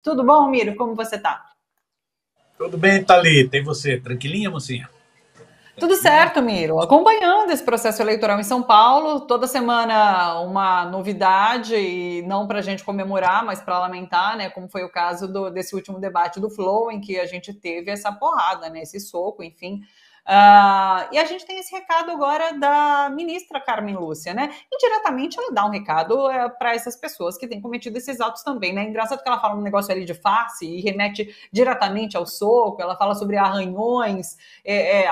Tudo bom, Miro? Como você tá? Tudo bem, Thalita? E você? Tranquilinha, mocinha? Tudo Tranquilinha? certo, Miro. Acompanhando esse processo eleitoral em São Paulo, toda semana uma novidade, e não para a gente comemorar, mas para lamentar, né? Como foi o caso desse último debate do Flow, em que a gente teve essa porrada, né? Esse soco, enfim. E a gente tem esse recado agora da ministra Carmen Lúcia, né? Indiretamente ela dá um recado para essas pessoas que têm cometido esses atos também, né? Engraçado que ela fala um negócio ali de face e remete diretamente ao soco, ela fala sobre arranhões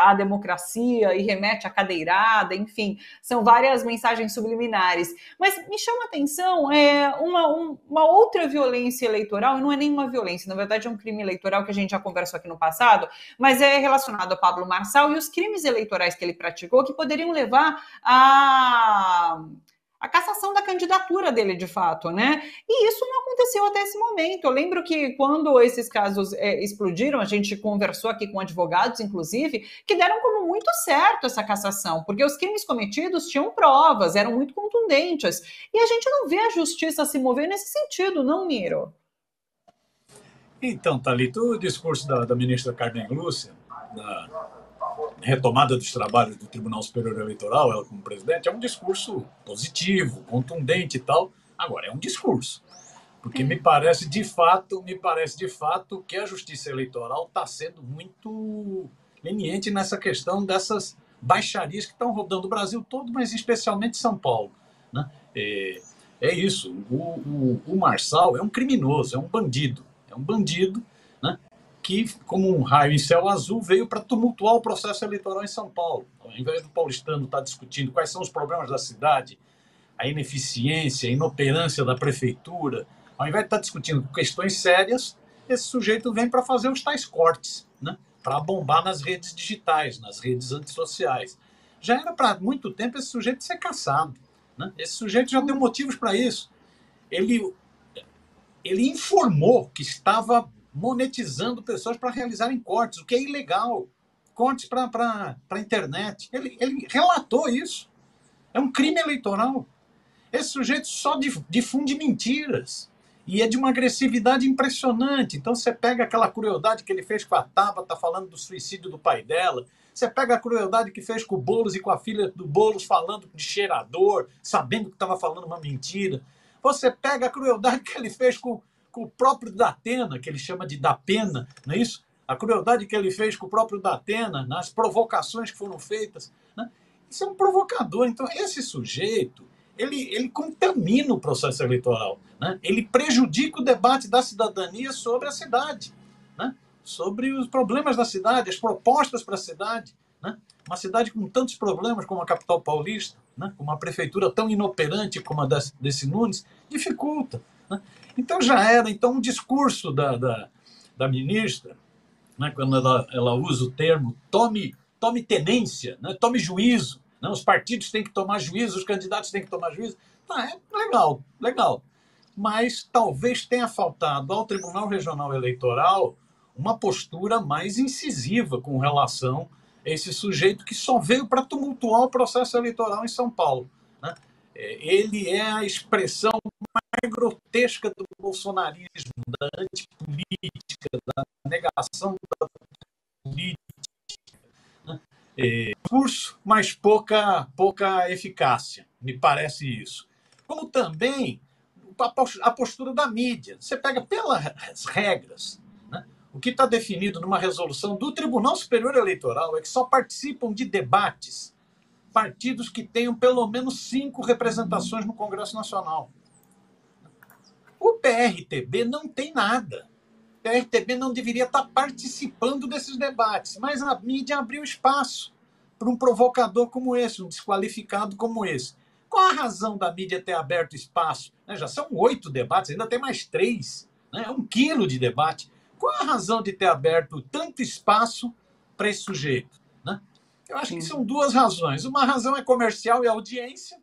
à democracia e remete à cadeirada, enfim, são várias mensagens subliminares. Mas me chama a atenção uma outra violência eleitoral, e não é nenhuma violência, na verdade é um crime eleitoral que a gente já conversou aqui no passado, mas é relacionado a Pablo Marçal e os crimes eleitorais que ele praticou que poderiam levar a cassação da candidatura dele, de fato, né? E isso não aconteceu até esse momento. Eu lembro que quando esses casos explodiram, a gente conversou aqui com advogados, inclusive, que deram como muito certo essa cassação, porque os crimes cometidos tinham provas, eram muito contundentes. E a gente não vê a justiça se mover nesse sentido, não, Miro? Então, Thalita, o discurso da ministra Carmen Lúcia, da retomada dos trabalhos do Tribunal Superior Eleitoral, ela como presidente, é um discurso positivo, contundente e tal. Agora, é um discurso, porque me parece de fato que a Justiça Eleitoral está sendo muito leniente nessa questão dessas baixarias que estão rodando o Brasil todo, mas especialmente São Paulo, né? É isso. O Marçal é um criminoso, é um bandido, né? Que, como um raio em céu azul, veio para tumultuar o processo eleitoral em São Paulo. Ao invés do paulistano estar discutindo quais são os problemas da cidade, a ineficiência, a inoperância da prefeitura, ao invés de estar discutindo questões sérias, esse sujeito vem para fazer os tais cortes, né? Para bombar nas redes digitais, nas redes antissociais. Já era para muito tempo esse sujeito ser caçado, né? Esse sujeito já deu motivos para isso. Ele, ele informou que estava monetizando pessoas para realizarem cortes, o que é ilegal. Cortes para a internet. Ele relatou isso. É um crime eleitoral. Esse sujeito só difunde mentiras. E é de uma agressividade impressionante. Então você pega aquela crueldade que ele fez com a Tabata, falando do suicídio do pai dela. Você pega a crueldade que fez com o Boulos e com a filha do Boulos, falando de cheirador, sabendo que estava falando uma mentira. Você pega a crueldade que ele fez com o próprio Datena, que ele chama de Dapena, não é isso? A crueldade que ele fez com o próprio Datena, nas provocações que foram feitas. Né? Isso é um provocador. Então, esse sujeito, ele contamina o processo eleitoral, né? Ele prejudica o debate da cidadania sobre a cidade, né? Sobre os problemas da cidade, as propostas para a cidade. Né? Uma cidade com tantos problemas como a capital paulista, né? Com uma prefeitura tão inoperante como a desse Nunes, dificulta. Né? Então já era um discurso da ministra, né? Quando ela usa o termo tome tenência, né? Tome juízo, né? Os partidos têm que tomar juízo, os candidatos têm que tomar juízo. Tá, é legal, legal. Mas talvez tenha faltado ao Tribunal Regional Eleitoral uma postura mais incisiva com relação a esse sujeito que só veio para tumultuar o processo eleitoral em São Paulo. Né? Ele é a expressão mais grotesca do bolsonarismo, da antipolítica, da negação da política. Discurso, mas pouca eficácia, me parece isso. Como também a postura da mídia. Você pega pelas regras, né? O que está definido numa resolução do Tribunal Superior Eleitoral é que só participam de debates partidos que tenham pelo menos 5 representações no Congresso Nacional. O PRTB não tem nada. O PRTB não deveria estar participando desses debates, mas a mídia abriu espaço para um provocador como esse, um desqualificado como esse. Qual a razão da mídia ter aberto espaço? Já são 8 debates, ainda tem mais 3. É 1 quilo de debate. Qual a razão de ter aberto tanto espaço para esse sujeito? Eu acho que Sim. são 2 razões. Uma razão é comercial e audiência.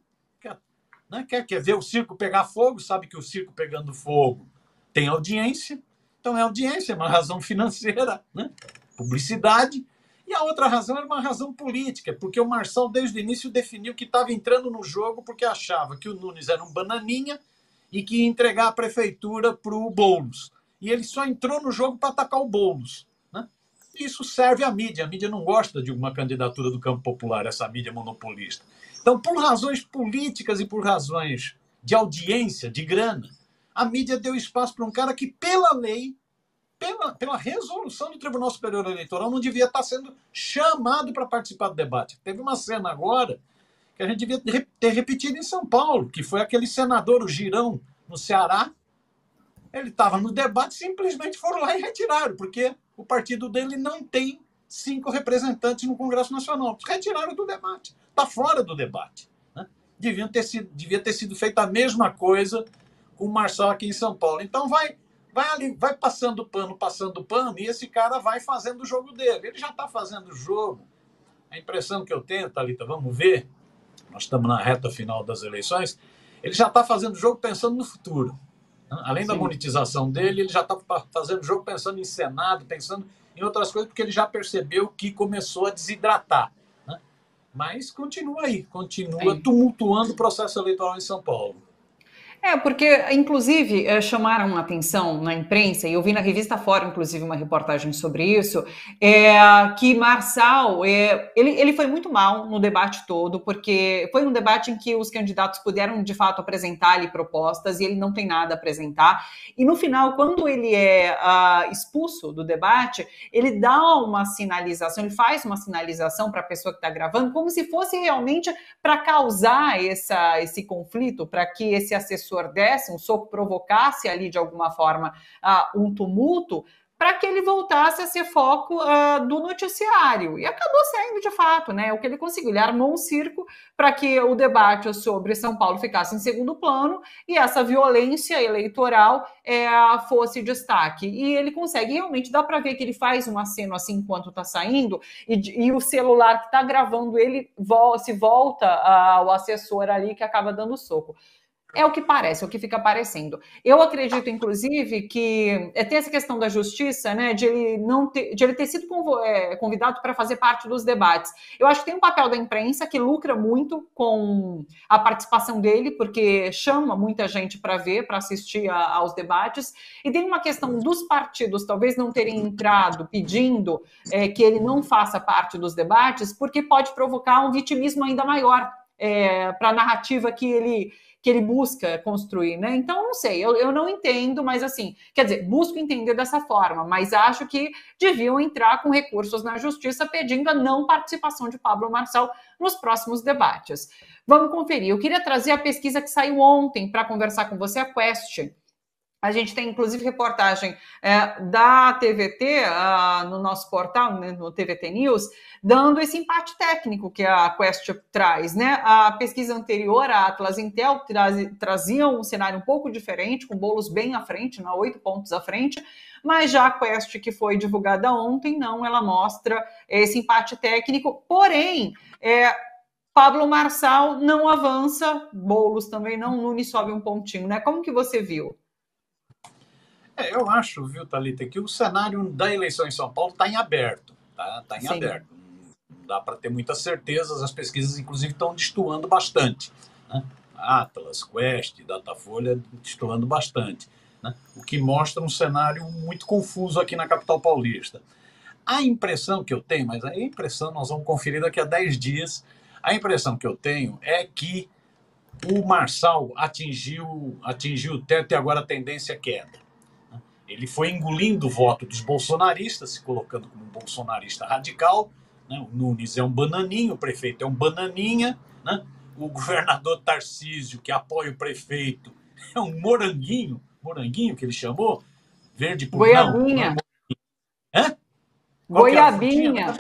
Quer ver o circo pegar fogo, sabe que o circo pegando fogo tem audiência. Então, é audiência, é uma razão financeira, né? Publicidade. E a outra razão era uma razão política, porque o Marçal, desde o início, definiu que estava entrando no jogo porque achava que o Nunes era um bananinha e que ia entregar a prefeitura para o Boulos. e ele só entrou no jogo para atacar o Boulos. Né? Isso serve à mídia. A mídia não gosta de uma candidatura do campo popular, essa mídia monopolista. Então, por razões políticas e por razões de audiência, de grana, a mídia deu espaço para um cara que, pela lei, pela resolução do Tribunal Superior Eleitoral, não devia estar sendo chamado para participar do debate. Teve uma cena agora que a gente devia ter repetido em São Paulo, que foi aquele senador, o Girão, no Ceará. Ele estava no debate, simplesmente foram lá e retiraram, porque o partido dele não tem 5 representantes no Congresso Nacional. Retiraram do debate. Está fora do debate. Né? Devia ter sido feita a mesma coisa com o Marçal aqui em São Paulo. Então vai passando pano, e esse cara vai fazendo o jogo dele. Ele já está fazendo o jogo. A impressão que eu tenho, Thalita, vamos ver, nós estamos na reta final das eleições, ele já está fazendo o jogo pensando no futuro. Além da monetização dele, ele já está fazendo o jogo pensando em Senado, pensando em outras coisas, porque ele já percebeu que começou a desidratar. Né? Mas continua aí, continua tumultuando o processo eleitoral em São Paulo. Porque, inclusive, chamaram a atenção na imprensa, e eu vi na revista Fora, inclusive, uma reportagem sobre isso, que Marçal, ele foi muito mal no debate todo, porque foi um debate em que os candidatos puderam, de fato, apresentar ali propostas, e ele não tem nada a apresentar. E, no final, quando ele é expulso do debate, ele dá uma sinalização, ele faz uma sinalização para a pessoa que está gravando, como se fosse realmente para causar esse conflito, para que esse assessor desse um soco, provocasse ali de alguma forma um tumulto, para que ele voltasse a ser foco do noticiário. E acabou saindo de fato, né? O que ele conseguiu. Ele armou um circo para que o debate sobre São Paulo ficasse em segundo plano e essa violência eleitoral fosse destaque. E ele consegue, realmente dá para ver que ele faz um aceno assim enquanto está saindo, e o celular que está gravando ele se volta ao assessor ali que acaba dando soco. É o que parece, é o que fica parecendo. Eu acredito, inclusive, que tem essa questão da justiça, né, de ele ter sido convidado para fazer parte dos debates. Eu acho que tem um papel da imprensa que lucra muito com a participação dele, porque chama muita gente para ver, para assistir aos debates. E tem uma questão dos partidos talvez não terem entrado pedindo que ele não faça parte dos debates, porque pode provocar um vitimismo ainda maior para a narrativa que ele busca construir, né? Então, não sei, eu não entendo, mas assim, quer dizer, busco entender dessa forma, mas acho que deviam entrar com recursos na justiça pedindo a não participação de Pablo Marçal nos próximos debates. Vamos conferir. Eu queria trazer a pesquisa que saiu ontem para conversar com você, a Quest. A gente tem, inclusive, reportagem da TVT no nosso portal, né, no TVT News, dando esse empate técnico que a Quest traz. Né? A pesquisa anterior, a Atlas Intel, trazia um cenário um pouco diferente, com Boulos bem à frente, 8 pontos à frente, mas já a Quest, que foi divulgada ontem, não, ela mostra esse empate técnico, porém... Pablo Marçal não avança, Boulos também não, Nunes sobe um pontinho, né? Como que você viu? Eu acho, viu, Thalita, que o cenário da eleição em São Paulo está em aberto. Tá em aberto. Não dá para ter muitas certezas, as pesquisas, inclusive, estão destoando bastante. Né? Atlas, Quest, Datafolha destoando bastante. Né? O que mostra um cenário muito confuso aqui na capital paulista. A impressão que eu tenho, mas a impressão nós vamos conferir daqui a 10 dias, a impressão que eu tenho é que o Marçal atingiu o teto e agora a tendência é queda. Ele foi engolindo o voto dos bolsonaristas, se colocando como um bolsonarista radical. Né? O Nunes é um bananinho, o prefeito é um bananinha. Né? O governador Tarcísio, que apoia o prefeito, é um moranguinho que ele chamou. Verde por Goiabinha. Hã? Goiabinha.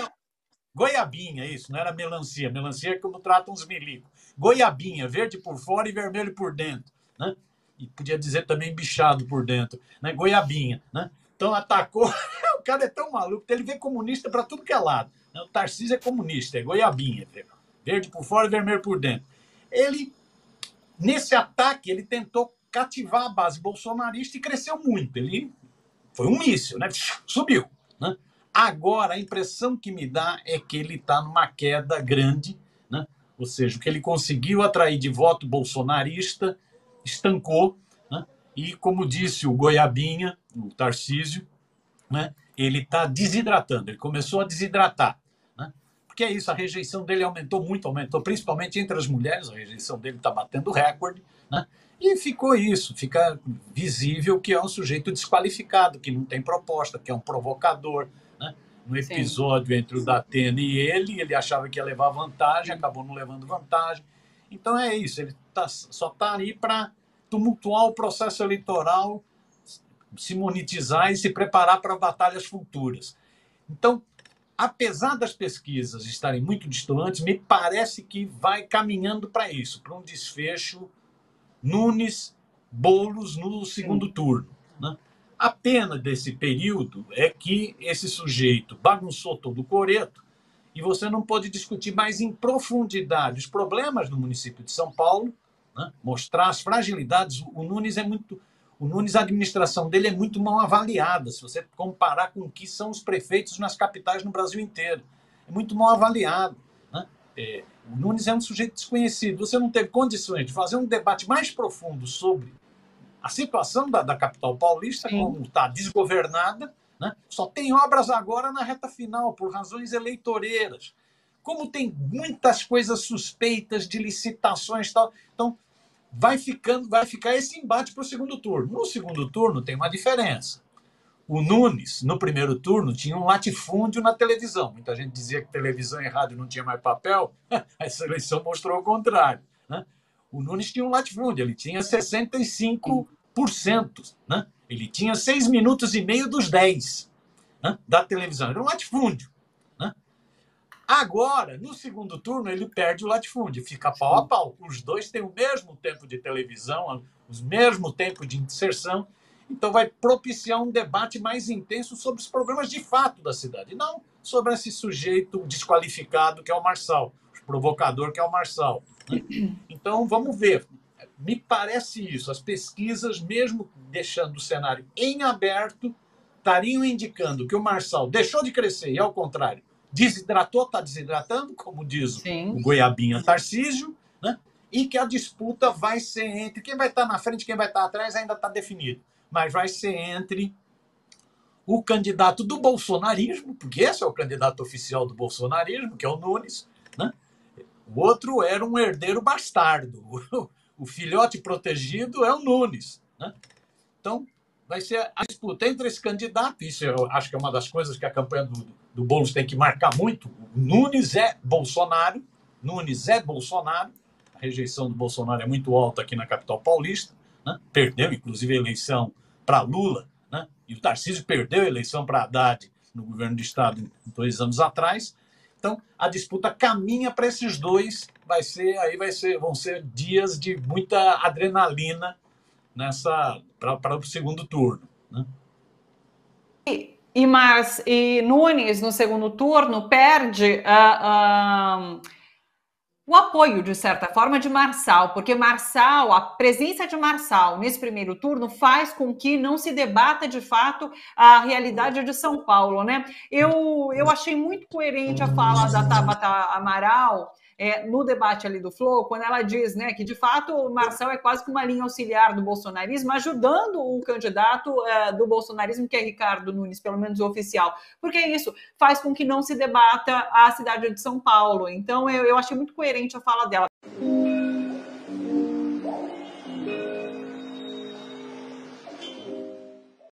Goiabinha, isso, não era melancia. Melancia é como tratam os milicos. Goiabinha, verde por fora e vermelho por dentro. Né? E podia dizer também bichado por dentro, né? Goiabinha, né? Então atacou, o cara é tão maluco, ele vê comunista para tudo que é lado. Né? O Tarcísio é comunista, é goiabinha, verde por fora e vermelho por dentro. Ele, nesse ataque, ele tentou cativar a base bolsonarista e cresceu muito. Ele foi um míssil, né? Subiu, né? Agora, a impressão que me dá é que ele está numa queda grande, né? Ou seja, o que ele conseguiu atrair de voto bolsonarista estancou, né? E, como disse o Goiabinha, o Tarcísio, né, ele está desidratando, ele começou a desidratar. Né? Porque é isso, a rejeição dele aumentou muito, aumentou principalmente entre as mulheres, a rejeição dele está batendo recorde. Né? E ficou isso, fica visível que é um sujeito desqualificado, que não tem proposta, que é um provocador. Né? No episódio Sim. entre o Datena e ele achava que ia levar vantagem, acabou não levando vantagem. Então é isso, ele só está aí para tumultuar o processo eleitoral, se monetizar e se preparar para batalhas futuras. Então, apesar das pesquisas estarem muito distantes, me parece que vai caminhando para isso, para um desfecho Nunes, Boulos no segundo turno. Né? A pena desse período é que esse sujeito bagunçou todo o coreto e você não pode discutir mais em profundidade os problemas do município de São Paulo, né? Mostrar as fragilidades. O Nunes, a administração dele é muito mal avaliada, se você comparar com o que são os prefeitos nas capitais no Brasil inteiro. É muito mal avaliado. Né? O Nunes é um sujeito desconhecido. Você não teve condições de fazer um debate mais profundo sobre a situação da capital paulista, Sim. como está desgovernada. Né? Só tem obras agora na reta final, por razões eleitoreiras. Como tem muitas coisas suspeitas de licitações e tal. Então, vai ficar esse embate para o segundo turno. No segundo turno tem uma diferença. O Nunes, no primeiro turno, tinha um latifúndio na televisão. Muita gente dizia que televisão e rádio não tinha mais papel. Essa eleição mostrou o contrário. Né? O Nunes tinha um latifúndio, ele tinha 65%. Né? Ele tinha 6 minutos e meio dos 10, né, da televisão. Era um latifúndio. Né? Agora, no segundo turno, ele perde o latifúndio, fica pau a pau. Os dois têm o mesmo tempo de televisão, o mesmo tempo de inserção. Então, vai propiciar um debate mais intenso sobre os problemas de fato da cidade, não sobre esse sujeito desqualificado que é o Marçal, o provocador que é o Marçal. Né? Então, vamos ver. Me parece isso. As pesquisas, mesmo deixando o cenário em aberto, estariam indicando que o Marçal deixou de crescer e, ao contrário, desidratou, está desidratando, como diz Sim. o Goiabinha Tarcísio, né? E que a disputa vai ser entre quem vai estar na frente e quem vai estar atrás ainda está definido. Mas vai ser entre o candidato do bolsonarismo, porque esse é o candidato oficial do bolsonarismo, que é o Nunes, né? O outro era um herdeiro bastardo. O filhote protegido é o Nunes. Né? Então, vai ser a disputa entre esse candidato. Isso eu acho que é uma das coisas que a campanha do Boulos tem que marcar muito. O Nunes é Bolsonaro. Nunes é Bolsonaro. A rejeição do Bolsonaro é muito alta aqui na capital paulista. Né? Perdeu, inclusive, a eleição para Lula. Né? E o Tarcísio perdeu a eleição para Haddad no governo do Estado 2 anos atrás. Então, a disputa caminha para esses dois. Vão ser dias de muita adrenalina para o segundo turno. Né? E Nunes, no segundo turno, perde o apoio, de certa forma, de Marçal, porque a presença de Marçal nesse primeiro turno faz com que não se debata, de fato, a realidade de São Paulo, né? Eu achei muito coerente a fala da Tabata Amaral no debate ali do Flow, quando ela diz, né, que, de fato, o Marçal é quase que uma linha auxiliar do bolsonarismo, ajudando o candidato do bolsonarismo, que é Ricardo Nunes, pelo menos o oficial, porque isso faz com que não se debata a cidade de São Paulo. Então, eu achei muito coerente a fala dela.